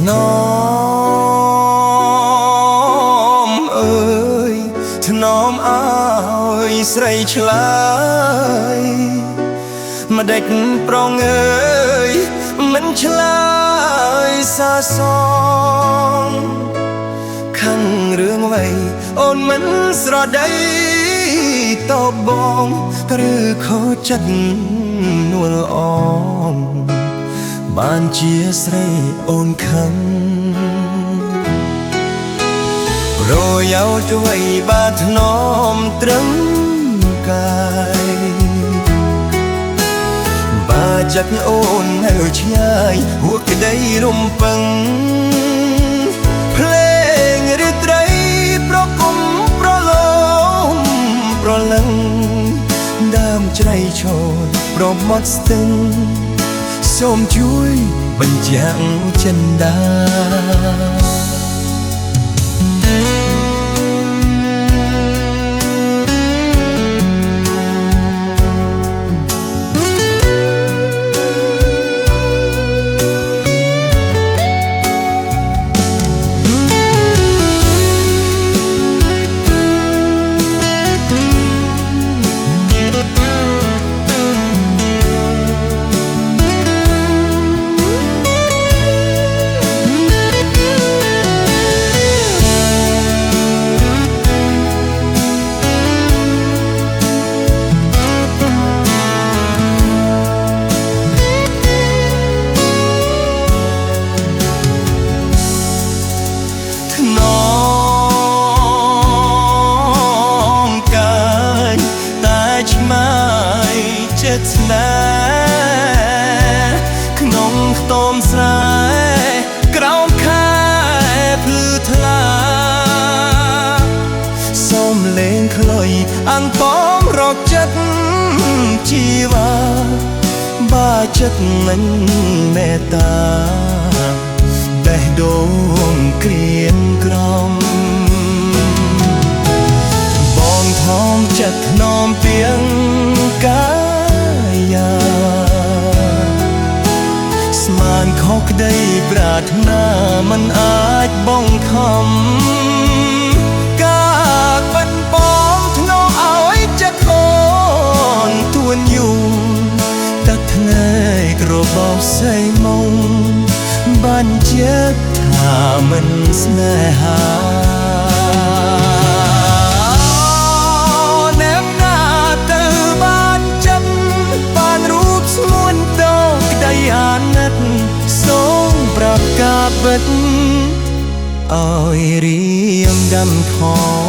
นอมเอ่ยถนอมอ้ายใส่ฉลายมาเด็กปรองเอ่ยมันฉลายซาซองขังเรื่องไว้โอนมันสระใดตอบบองหรือขอจัดนวลอ้อมบ้านเจียสเรโอนคำโรยเอาด้วยบาทน้อมตรึงกายบาจักโอนให้ชายหัวกระไดร่มปังเพลงหรือไตรเพราะกลมเพราะลมเพราะลังดามใจโชยเพราะมัดตึงសូមជួយបញ្ជាក់ចិន្តាណាក្នុងខ្ទមស្រែក្រោមខែភ្លឺថ្លាសូមលេងខ្លុយអាំងប៉មរកចិត្តជីវ៉ាបាចិត្តនឹងមេត្តាបេះដូងក្រៀនក្រំបងថងចិត្តថ្នមពីងកាស្មានខុសក្តីប្រាថ្នាមិនអាចបងខំការបាត់បង់ធ្នមឲ្យចិត្តអូនទួនយូរទឹកថ្ងៃក្របោស័យមកបានជាថាមិនស្នេហាសូមប្រកាសពិតឲ្យរៀងដាំថង